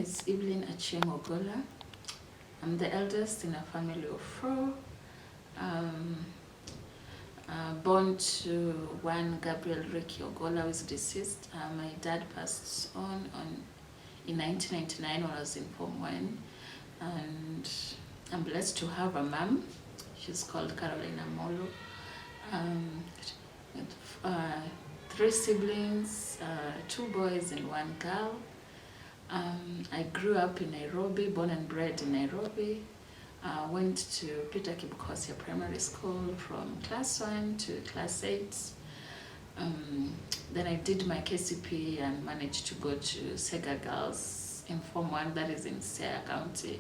is Evelynn Ogola. I'm the eldest in a family of 4. Born to one Gabriel Ricky Ogola, who is deceased. My dad passed on in 1999 when I was in Form 1. And I'm blessed to have a mom. She's called Carolina Molo. 3 siblings, 2 boys and 1 girl. I grew up in Nairobi, born and bred in Nairobi. Went to Peter Kibkosia Primary School from class 1 to class 8. Then I did my KCP and managed to go to Sega Girls in Form 1, that is in Siaya County.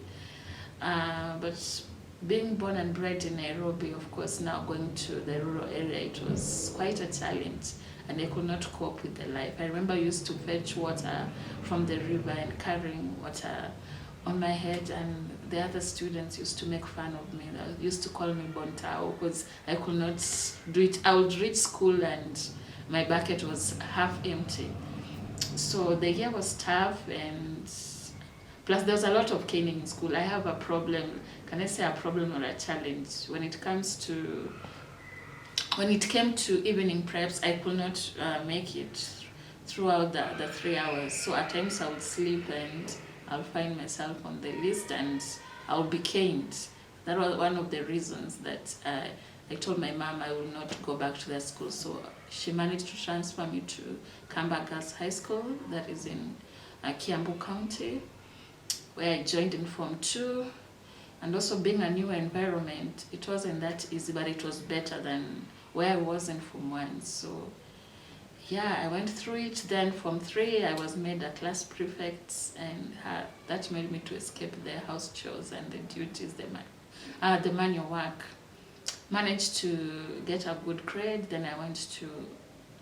But being born and bred in Nairobi, of course, now going to the rural area, it was quite a challenge, and I could not cope with the life. I remember I used to fetch water from the river and carrying water on my head, and the other students used to make fun of me. They used to call me Bontao because I could not do it. I would reach school and my bucket was half empty. So the year was tough, and plus there was a lot of caning in school. I have a problem, can I say a problem or a challenge? When it came to evening preps, I could not make it throughout the 3 hours. So at times I would sleep and I'll find myself on the list and I'll be caned. That was one of the reasons that I told my mom I will not go back to that school. So she managed to transfer me to Kamba Girls High School, that is in Kiambu County, where I joined in Form 2. And also being a new environment, it wasn't that easy, but it was better than where I was in Form 1. So yeah, I went through it. Then Form 3, I was made a class prefect, and that made me to escape the house chores and the duties, the manual work. Managed to get a good grade. Then I went to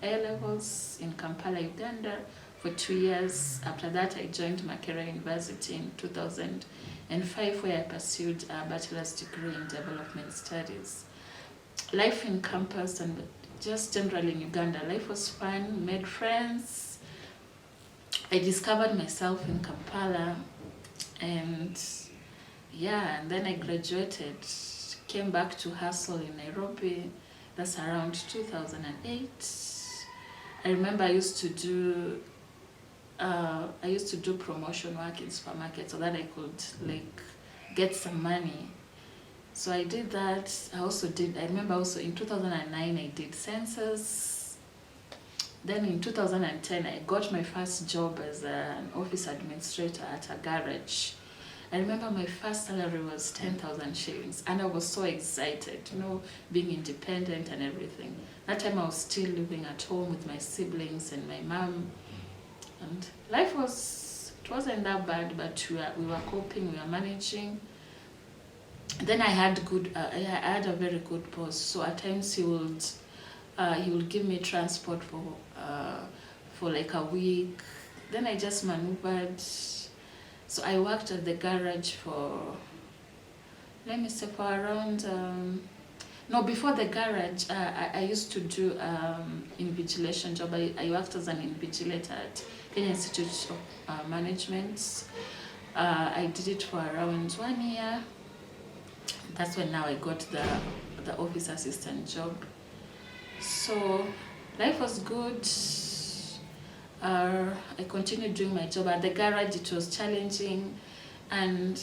A-levels in Kampala, Uganda for 2 years. After that, I joined Makerere University in 2005, where I pursued a bachelor's degree in development studies. Life in campus and just generally in Uganda, life was fun, made friends. I discovered myself in Kampala, and yeah, and then I graduated, came back to hustle in Nairobi. That's around 2008. I remember I used to do promotion work in supermarkets so that I could get some money. So I did that. I remember also in 2009 I did census. Then in 2010 I got my first job as an office administrator at a garage. I remember my first salary was 10,000 shillings, and I was so excited, being independent and everything. That time I was still living at home with my siblings and my mom, and life wasn't that bad, but we were coping, we were managing. Then I had a very good boss. So at times he would give me transport for like a week. Then I just maneuvered. So I worked at the garage for around, before the garage, I used to do invigilation job. I worked as an invigilator at Kenya Institute of Management. I did it for around 1 year. That's when now I got the office assistant job. So life was good. I continued doing my job at the garage. It was challenging, and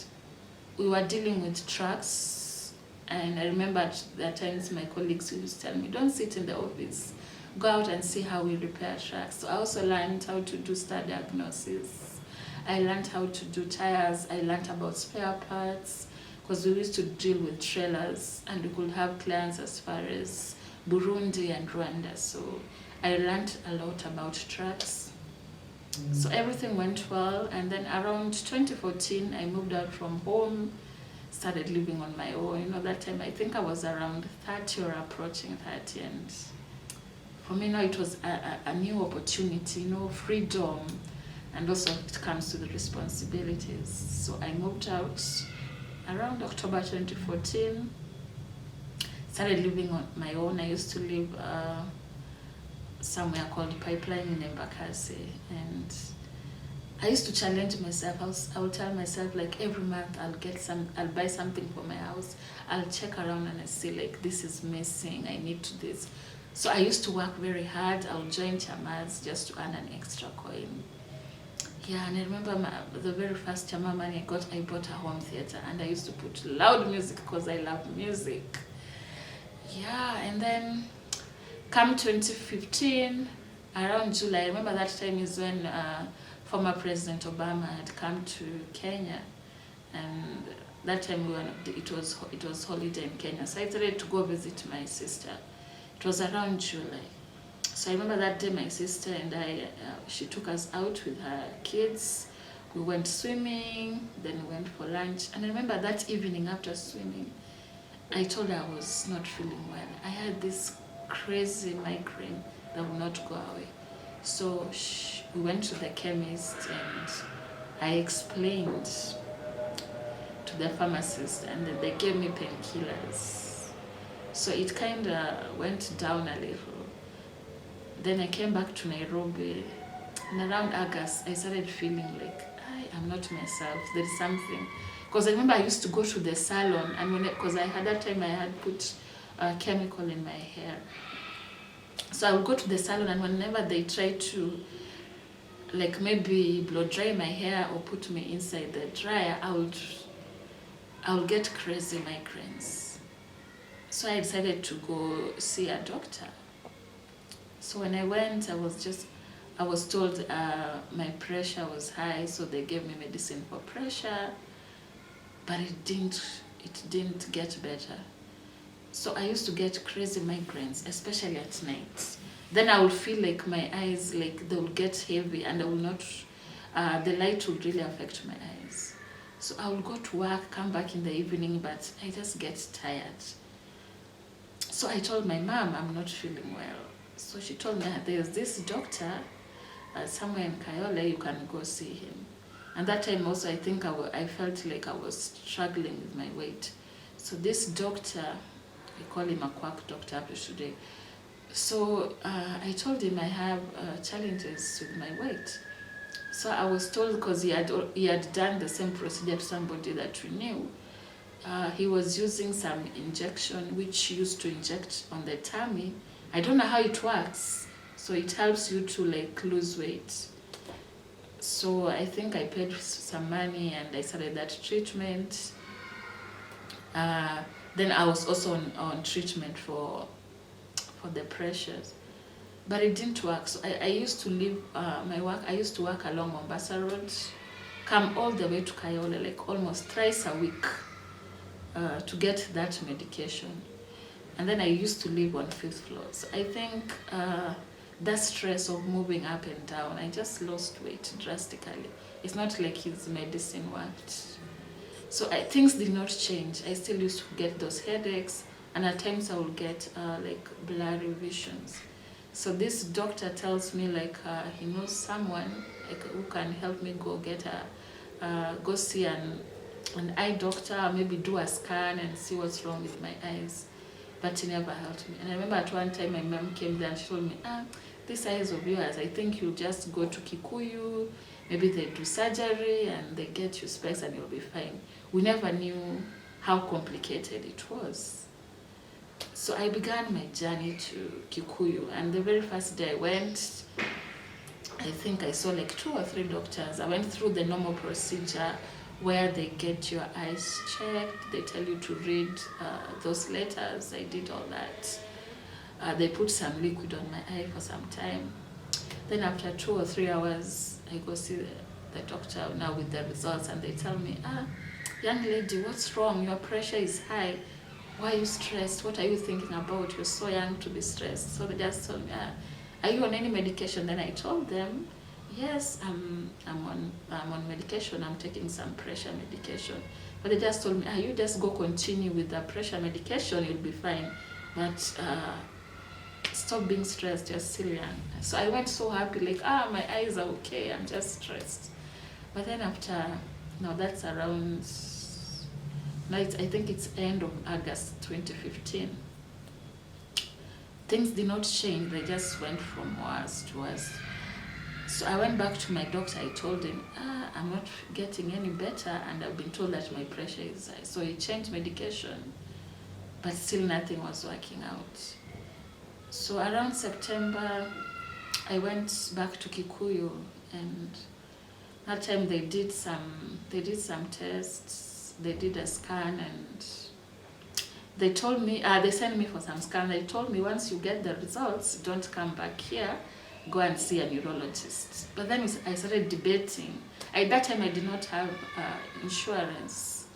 we were dealing with trucks. And I remember at the times my colleagues used to tell me, don't sit in the office, go out and see how we repair trucks. So I also learned how to do star diagnosis. I learned how to do tires. I learned about spare parts, because we used to deal with trailers and we could have clients as far as Burundi and Rwanda. So I learned a lot about trucks. So everything went well, and then around 2014 I moved out from home, started living on my own. That time I think I was around 30 or approaching 30, and for me now it was a new opportunity, freedom, and also it comes to the responsibilities. So I moved out around October 2014, started living on my own. I used to live somewhere called Pipeline in Embakasi, and I used to challenge myself. I will tell myself like every month I'll buy something for my house. I'll check around and I see like this is missing. I need to this. So I used to work very hard. I'll join chamas just to earn an extra coin. Yeah, and I remember the very first chama money I bought a home theater, and I used to put loud music because I love music. Yeah, and then come 2015, around July, I remember that time is when former President Obama had come to Kenya, and that time it was holiday in Kenya, so I decided to go visit my sister. It was around July. So I remember that day my sister and she took us out with her kids. We went swimming, then we went for lunch. And I remember that evening after swimming, I told her I was not feeling well. I had this crazy migraine that would not go away. So we went to the chemist and I explained to the pharmacist, and they gave me painkillers. So it kind of went down a little. Then I came back to Nairobi, and around August, I started feeling like I'm not myself. There's something. Because I remember I used to go to the salon, and because I had that time I had put chemical in my hair. So I would go to the salon, and whenever they try to like maybe blow dry my hair or put me inside the dryer, I would get crazy migraines. So I decided to go see a doctor. So when I went, I was told my pressure was high, so they gave me medicine for pressure, but it didn't get better. So I used to get crazy migraines, especially at night. Then I would feel like my eyes, like they would get heavy, and I will not, the light would really affect my eyes. So I would go to work, come back in the evening, but I just get tired. So I told my mom I'm not feeling well. So she told me there's this doctor somewhere in Kayole, you can go see him. And that time also I think I felt like I was struggling with my weight. So this doctor, we call him a quack doctor up to today. So I told him I have challenges with my weight. So I was told, because he had done the same procedure to somebody that we knew. He was using some injection which used to inject on the tummy. I don't know how it works. So it helps you to like lose weight. So I think I paid some money and I started that treatment. Then I was also on treatment for the pressures. But it didn't work. So I used to leave my work. I used to work along Mombasa Road, come all the way to Kayole, like almost thrice a week to get that medication. And then I used to live on 5th floor. So I think that stress of moving up and down, I just lost weight drastically. It's not like his medicine worked. So things did not change. I still used to get those headaches, and at times I would get like blurry visions. So this doctor tells me like he knows someone like, who can help me go see an eye doctor, maybe do a scan and see what's wrong with my eyes. But he never helped me. And I remember at one time my mom came there and she told me, these eyes of yours, I think you'll just go to Kikuyu, maybe they do surgery and they get you specs and you'll be fine. We never knew how complicated it was. So I began my journey to Kikuyu, and the very first day I went, I think I saw like 2 or 3 doctors. I went through the normal procedure where they get your eyes checked, they tell you to read those letters. I did all that. They put some liquid on my eye for some time. Then after 2 or 3 hours, I go see the doctor now with the results, and they tell me, young lady, what's wrong? Your pressure is high. Why are you stressed? What are you thinking about? You're so young to be stressed. So they just told me, are you on any medication? Then I told them, yes, I'm on medication. I'm taking some pressure medication. But they just told me, you just go continue with the pressure medication, you'll be fine. But stop being stressed, you're still young. So I went so happy, like, my eyes are okay, I'm just stressed. But then after, that's around, I think it's end of August 2015. Things did not change, they just went from worse to worse. So I went back to my doctor. I told him, I'm not getting any better, and I've been told that my pressure is high. So he changed medication, but still nothing was working out. So around September, I went back to Kikuyu, and that time they did some tests. They did a scan, and they told me, they sent me for some scan. They told me, once you get the results, don't come back here, go and see a neurologist. But then I started debating. At that time, I did not have insurance.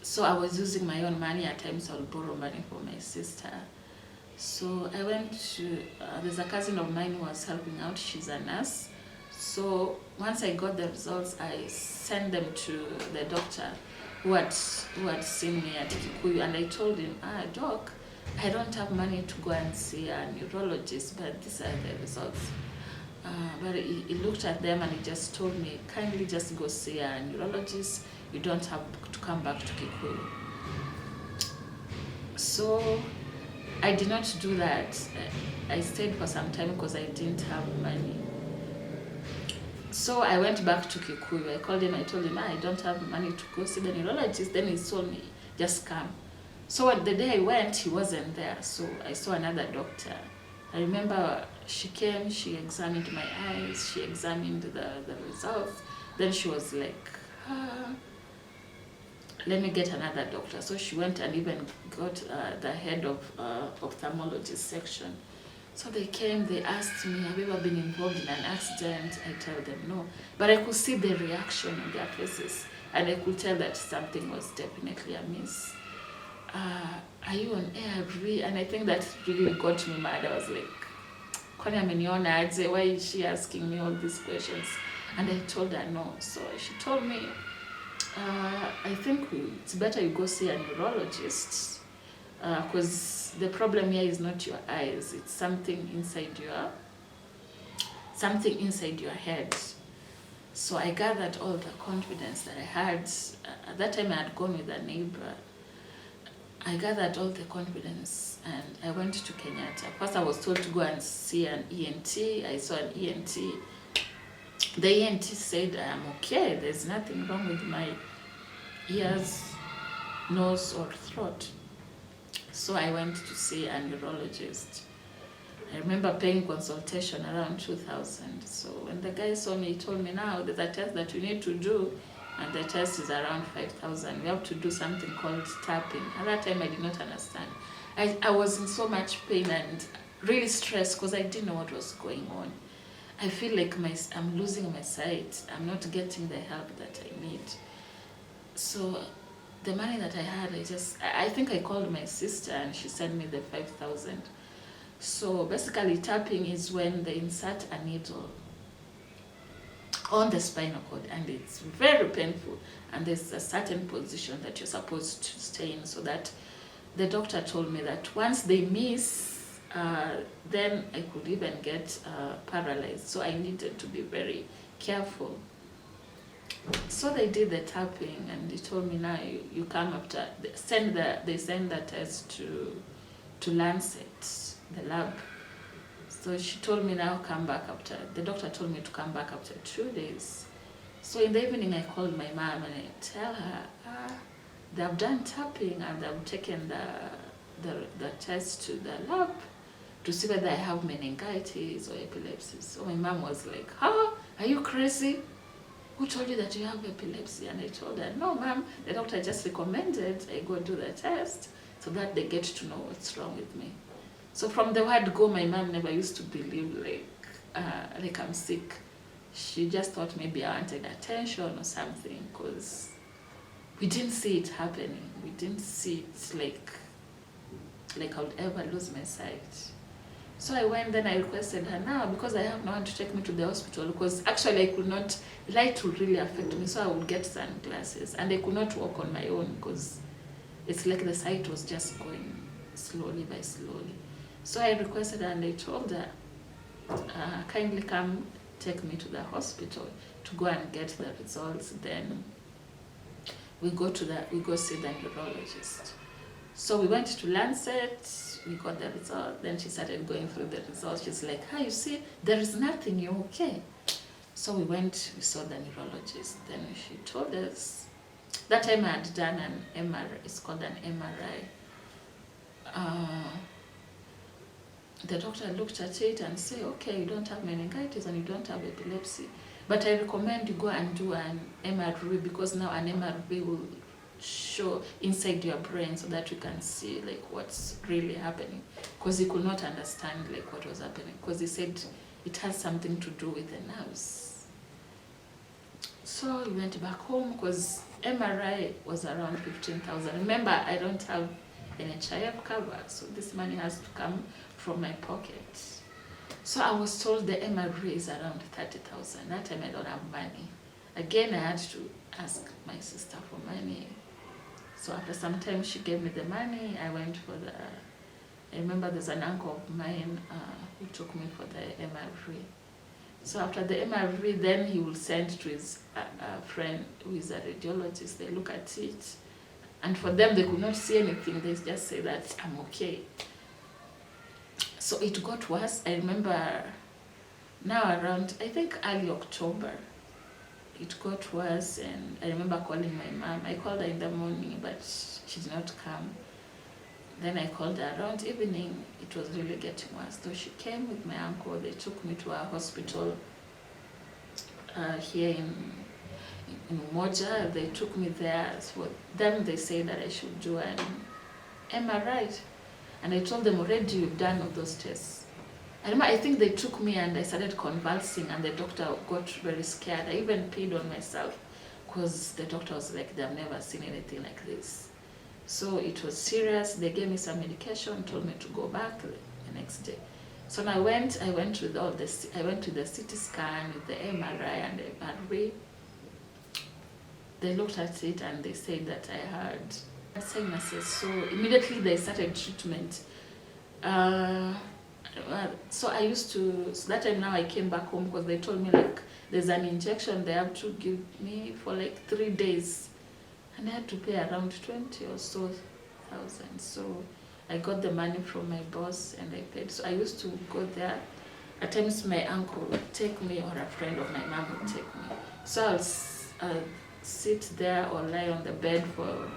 So I was using my own money. At times, I would borrow money from my sister. So I went to, there's a cousin of mine who was helping out. She's a nurse. So once I got the results, I sent them to the doctor who had seen me at Kikuyu, and I told him, Doc, I don't have money to go and see a neurologist, but these are the results. But he looked at them and he just told me, kindly just go see a neurologist. You don't have to come back to Kikuyu. So I did not do that. I stayed for some time because I didn't have money. So I went back to Kikuyu. I called him, I told him, I don't have money to go see the neurologist. Then he told me, just come. So the day I went, he wasn't there. So I saw another doctor. I remember she came, she examined my eyes, she examined the results. Then she was like, let me get another doctor. So she went and even got the head of ophthalmology section. So they came, they asked me, have you ever been involved in an accident? I tell them no. But I could see the reaction on their faces, and I could tell that something was definitely amiss. Are you on ARV? And I think that really got me mad. I was like, kwani ameniona aje? Why is she asking me all these questions? And I told her no. So she told me, I think it's better you go see a neurologist, because the problem here is not your eyes, it's something inside your head. So I gathered all the confidence that I had. At that time I had gone with a neighbor. I gathered all the confidence and I went to Kenyatta. First I was told to go and see an ENT. I saw an ENT. The ENT said I'm okay, there's nothing wrong with my ears, nose or throat. So I went to see a neurologist. I remember paying consultation around 2,000. So when the guy saw me, he told me, now there's a test that you need to do, and the test is around 5,000. We have to do something called tapping. At that time, I did not understand. I was in so much pain and really stressed because I didn't know what was going on. I feel like I'm losing my sight. I'm not getting the help that I need. So the money that I had, I think I called my sister and she sent me the 5,000. So basically tapping is when they insert a needle on the spinal cord, and it's very painful, and there's a certain position that you're supposed to stay in, so that the doctor told me that once they miss, then I could even get paralyzed. So I needed to be very careful. So they did the tapping, and he told me, now you come after, they send the test to Lancet, the lab. So she told me, now come back after, the doctor told me to come back after 2 days. So in the evening I called my mom and I tell her, they have done tapping and they've taken the test to the lab to see whether I have meningitis or epilepsy. So my mom was like, are you crazy? Who told you that you have epilepsy? And I told her, no, ma'am, the doctor just recommended I go do the test so that they get to know what's wrong with me. So from the word go, my mom never used to believe like I'm sick. She just thought maybe I wanted attention or something, because we didn't see it happening. We didn't see it like I would ever lose my sight. So I went, then I requested her, now because I have no one to take me to the hospital, because actually I could not, light would really affect me, so I would get sunglasses, and I could not walk on my own because it's like the sight was just going slowly by slowly. So I requested her and I told her, kindly come take me to the hospital to go and get the results. Then we go see the neurologist. So we went to Lancet, we got the result, then she started going through the results. She's like, "Hi, you see, there is nothing, you're okay." So we went, we saw the neurologist. Then she told us, that time I had done an MRI, it's called an MRI. The doctor looked at it and said, "Okay, you don't have meningitis and you don't have epilepsy, but I recommend you go and do an MRI, because now an MRI will show inside your brain so that you can see like what's really happening," because he could not understand like what was happening, because he said it has something to do with the nerves. So we went back home, because MRI was around 15,000. Remember, I don't have NHIF cover, so this money has to come from my pocket. So I was told the MRI is around 30,000. That time I don't have money. Again, I had to ask my sister for money. So after some time, she gave me the money. I went for I remember there's an uncle of mine who took me for the MRI. So after the MRI, then he will send to his friend who is a radiologist. They look at it. And for them, they could not see anything. They just say that I'm okay. So it got worse. I remember now around, I think early October, it got worse. And I remember calling my mom. I called her in the morning, but she did not come. Then I called her around evening. It was really getting worse. So she came with my uncle. They took me to a hospital here in Umoja. They took me there. So then they said that I should do an MRI. And I told them, already you've done all those tests. I remember, I think they took me and I started convulsing, and the doctor got very scared. I even peed on myself, because the doctor was like, they've never seen anything like this. So it was serious. They gave me some medication, told me to go back the next day. So I went with all this. I went to the CT scan, with the MRI and the MRI. They looked at it and they said that I had sinuses. So immediately they started treatment. So I used to, so that time now I came back home, because they told me like there's an injection they have to give me for like 3 days. And I had to pay around 20 or so thousand. So I got the money from my boss and I paid. So I used to go there. At times my uncle would take me, or a friend of my mom would take me. So I'll sit there or lie on the bed for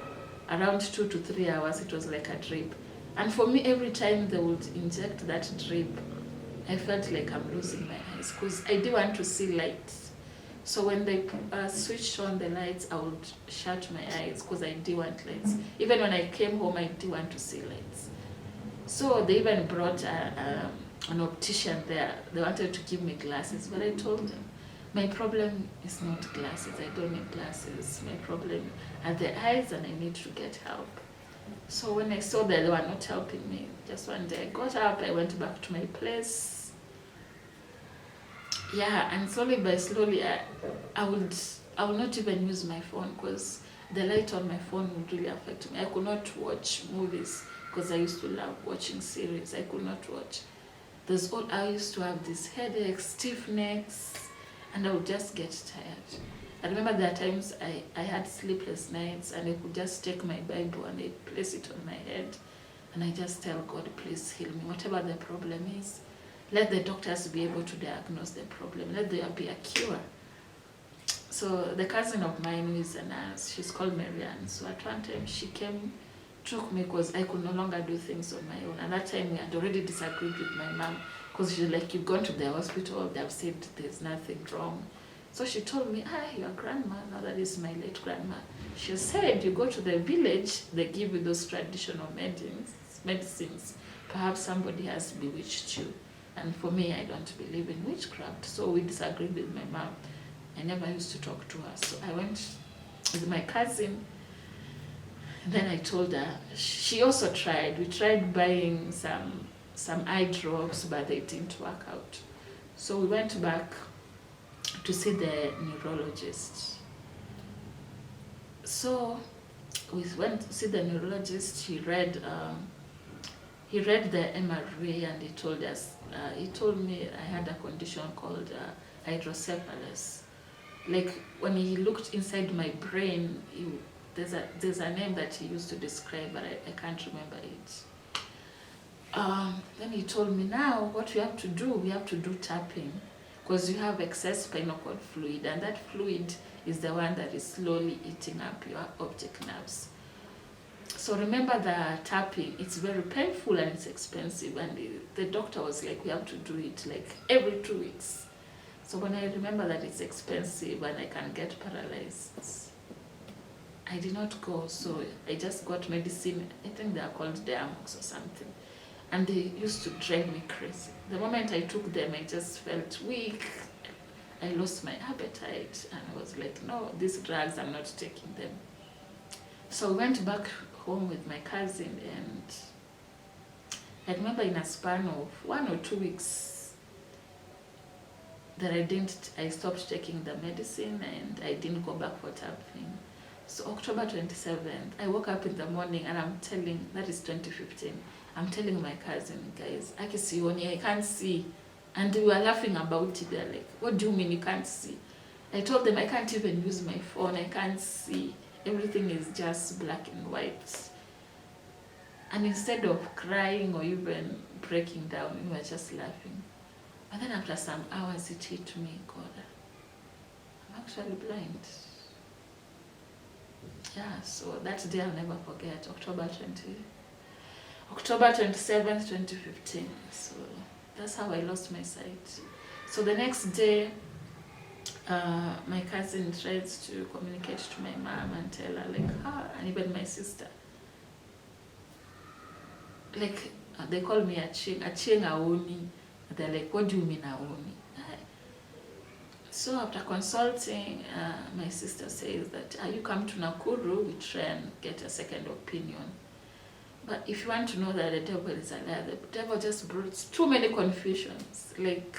around 2 to 3 hours. It was like a drip. And for me, every time they would inject that drip, I felt like I'm losing my eyes, because I didn't want to see lights. So when they switched on the lights, I would shut my eyes, because I didn't want lights. Even when I came home, I didn't want to see lights. So they even brought an optician there. They wanted to give me glasses, but I told them, my problem is not glasses. I don't need glasses. My problem are the eyes, and I need to get help. So when I saw that they were not helping me, just one day I got up, I went back to my place. Yeah, and slowly by slowly, I would not even use my phone, because the light on my phone would really affect me. I could not watch movies, because I used to love watching series. I could not watch. I used to have these headaches, stiff necks, and I would just get tired. I remember there are times I had sleepless nights, and I could just take my Bible and I'd place it on my head, and I just tell God, please heal me, whatever the problem is. Let the doctors be able to diagnose the problem. Let there be a cure. So the cousin of mine who is a nurse, she's called Marianne. So at one time she came, took me, because I could no longer do things on my own. And that time we had already disagreed with my mom, because she's like, you've gone to the hospital, they've said there's nothing wrong. So she told me, your grandma, now that is my late grandma, she said, you go to the village, they give you those traditional medicines. Perhaps somebody has bewitched you. And for me, I don't believe in witchcraft. So we disagreed with my mom. I never used to talk to her. So I went with my cousin. And then I told her, she also tried. We tried buying some eye drops, but they didn't work out. So we went back to see the neurologist. So we went to see the neurologist. He read the MRI, and he told me I had a condition called hydrocephalus. Like when he looked inside my brain, there's a name that he used to describe, but I can't remember it. Then he told me, now what we have to do tapping, because you have excess spinal cord fluid, and that fluid is the one that is slowly eating up your optic nerves. So remember, the tapping, it's very painful and it's expensive, and the doctor was like, we have to do it like every 2 weeks. So when I remember that it's expensive and I can get paralyzed, I did not go. So I just got medicine, I think they are called Diamox or something, and they used to drive me crazy. The moment I took them, I just felt weak. I lost my appetite, and I was like, no, these drugs, I'm not taking them. So I went back home with my cousin, and I remember in a span of 1 or 2 weeks that I stopped taking the medicine, and I didn't go back for tapping. So October 27th, I woke up in the morning, and I'm telling, that is 2015, I'm telling my cousin, guys, I can see Oni, I can't see. And we were laughing about it. They're like, what do you mean you can't see? I told them I can't even use my phone, I can't see. Everything is just black and white. And instead of crying or even breaking down, we were just laughing. But then after some hours, it hit me, God, I'm actually blind. Yeah, so that day I'll never forget, October 27th, 2015. So that's how I lost my sight. So the next day, my cousin tries to communicate to my mom and tell her, like, and even my sister. Like, they call me Aching Aoni. They're like, what do you mean Aoni? So after consulting, my sister says that you come to Nakuru, we try and get a second opinion. But if you want to know that the devil is a liar, the devil just brought too many confusions, like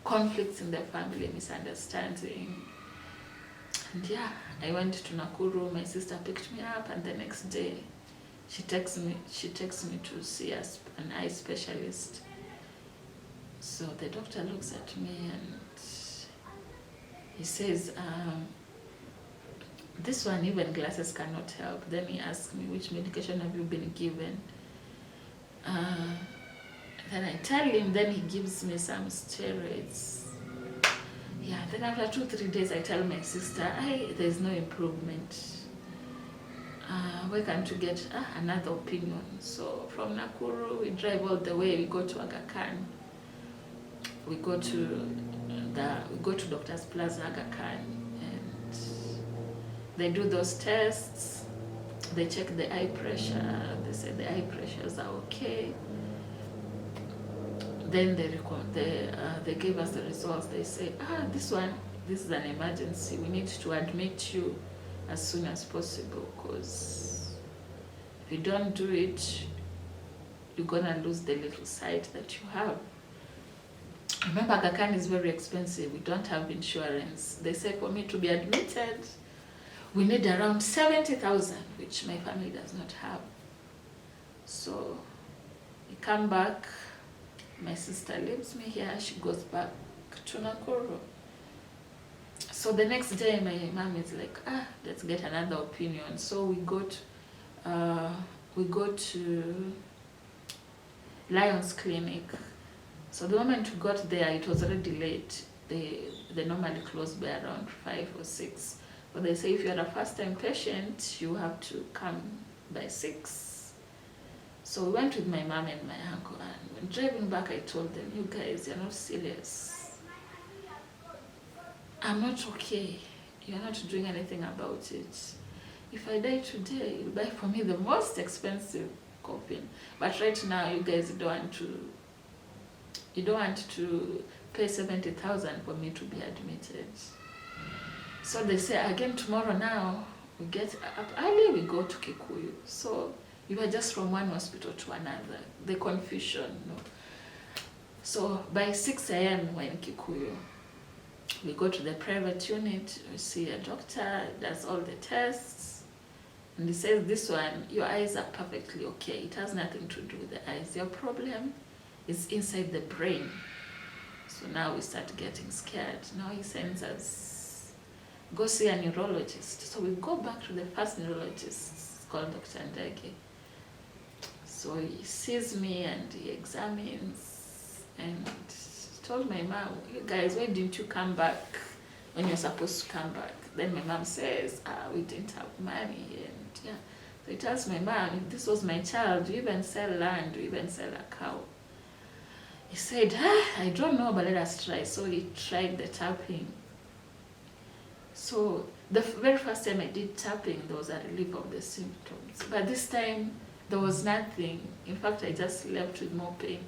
conflicts in the family, misunderstanding. And yeah, I went to Nakuru, my sister picked me up, and the next day she takes me to see an eye specialist. So the doctor looks at me and he says, this one, even glasses cannot help. Then he asks me, which medication have you been given? Then I tell him, then he gives me some steroids. Yeah, then after 2-3 days, I tell my sister, there's no improvement. Where can't you get another opinion? So from Nakuru, we drive all the way, we go to Aga Khan. We go to Doctor's Plaza, Aga Khan, and they do those tests. They check the eye pressure. They say the eye pressures are okay. Then they give us the results. They say, this is an emergency. We need to admit you as soon as possible, because if you don't do it, you're gonna lose the little sight that you have. Remember, Aga Khan is very expensive. We don't have insurance. They say for me to be admitted, we need around 70,000, which my family does not have. So we come back. My sister leaves me here. She goes back to Nakuru. So the next day, my mom is like, let's get another opinion. So we go to Lion's Clinic. So the moment we got there, it was already late. They normally close by around 5 or 6. But they say if you're a first-time patient, you have to come by 6. So we went with my mom and my uncle, and when driving back, I told them, you guys, you're not serious. I'm not okay. You're not doing anything about it. If I die today, you'll buy for me the most expensive coffin. But right now, you guys don't want to pay 70,000 for me to be admitted. So they say, again, tomorrow now, we get up early, we go to Kikuyu. So you are just from one hospital to another. The confusion, So by 6 a.m. we're in Kikuyu. We go to the private unit, we see a doctor, does all the tests, and he says, this one, your eyes are perfectly okay. It has nothing to do with the eyes. Your problem is inside the brain. So now we start getting scared. Now he sends us go see a neurologist. So we go back to the first neurologist, called Dr. Ndege. So he sees me and he examines and told my mom, you guys, why didn't you come back when you're supposed to come back? Then my mom says, we didn't have money. And yeah, so he tells my mom, if this was my child, you even sell land, you even sell a cow. He said, I don't know, but let us try. So he tried the tapping. So the very first time I did tapping, there was a relief of the symptoms. But this time, there was nothing. In fact, I just left with more pain.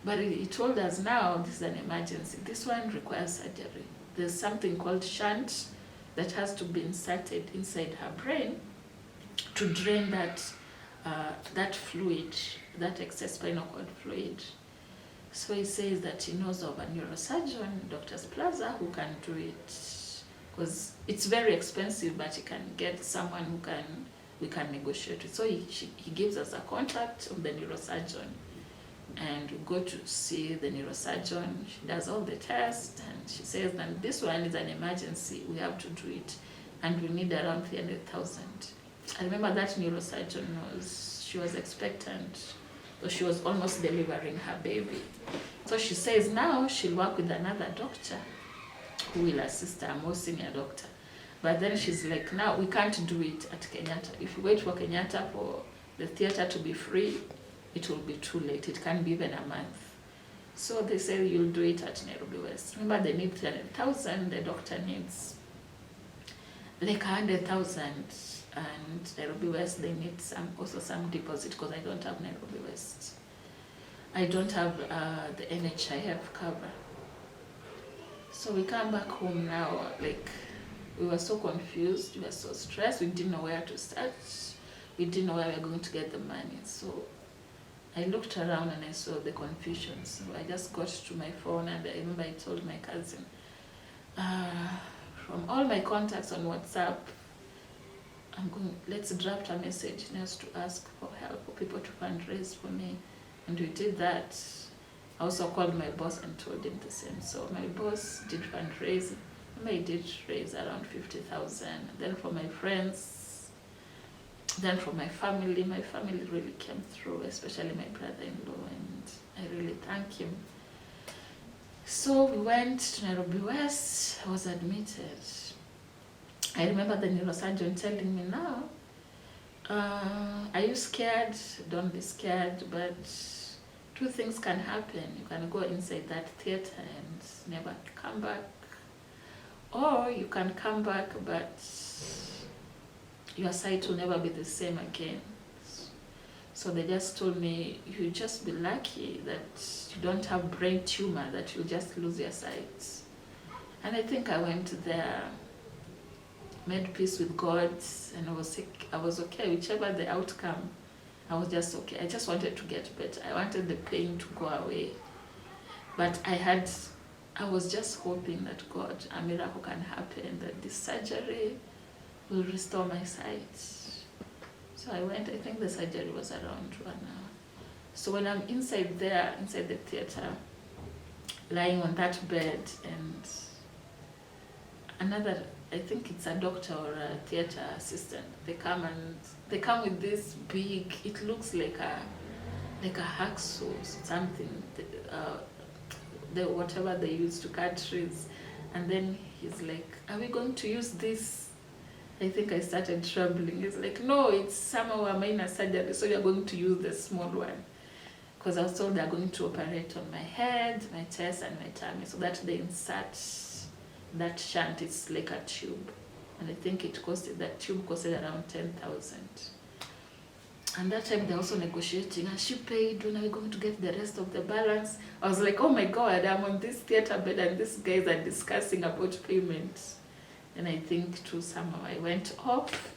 But he told us now, this is an emergency. This one requires surgery. There's something called shunt that has to be inserted inside her brain to drain that fluid, that excess spinal cord fluid. So he says that he knows of a neurosurgeon, Dr. Plaza, who can do it. Because it's very expensive, but he can get someone we can negotiate with. So he gives us a contact of the neurosurgeon. And we go to see the neurosurgeon. She does all the tests, and she says that this one is an emergency. We have to do it, and we need around 300,000. I remember that neurosurgeon she was expectant, so she was almost delivering her baby. So she says now she'll work with another doctor who will assist her, a more senior doctor. But then she's like, now we can't do it at Kenyatta. If you wait for Kenyatta for the theater to be free, it will be too late. It can be even a month. So they say you'll do it at Nairobi West. Remember, they need 300,000. The doctor needs like 100,000, and Nairobi West they need also some deposit, because I don't have Nairobi West. I don't have the NHIF cover. So we come back home now. Like, we were so confused. We were so stressed. We didn't know where to start. We didn't know where we were going to get the money. So I looked around and I saw the confusion. So I just got to my phone, and I remember I told my cousin, from all my contacts on WhatsApp, let's draft a message just to ask for help, for people to fundraise for me. And we did that. I also called my boss and told him the same. So my boss did fundraise. I did raise around 50,000. Then for my friends, then for my family really came through, especially my brother-in-law, and I really thank him. So we went to Nairobi West. I was admitted. I remember the neurosurgeon telling me, now, are you scared? Don't be scared, but two things can happen. You can go inside that theater and never come back, or you can come back, but your sight will never be the same again. So they just told me, you just be lucky that you don't have brain tumor, that you'll just lose your sight. And I think I went there, made peace with God, and I was okay, whichever the outcome. I was just okay. I just wanted to get better. I wanted the pain to go away. But I was just hoping that God, a miracle can happen, that this surgery will restore my sight. So I went. I think the surgery was around 1 hour. So when I'm inside the theater, lying on that bed, and another, I think it's a doctor or a theater assistant, they come with this big, it looks like a hacksaw, something, whatever they use to cut trees. And then he's like, are we going to use this? I think I started trembling. He's like, no, it's somehow a minor surgery, so you're going to use the small one. Because I was told they're going to operate on my head, my chest, and my tummy, so that they insert that shunt. It's like a tube. And I think that tube costed around 10,000. And that time they're also negotiating. Has she paid? When are we going to get the rest of the balance? I was like, oh my God, I'm on this theater bed and these guys are discussing about payment. And I think too somehow I went off.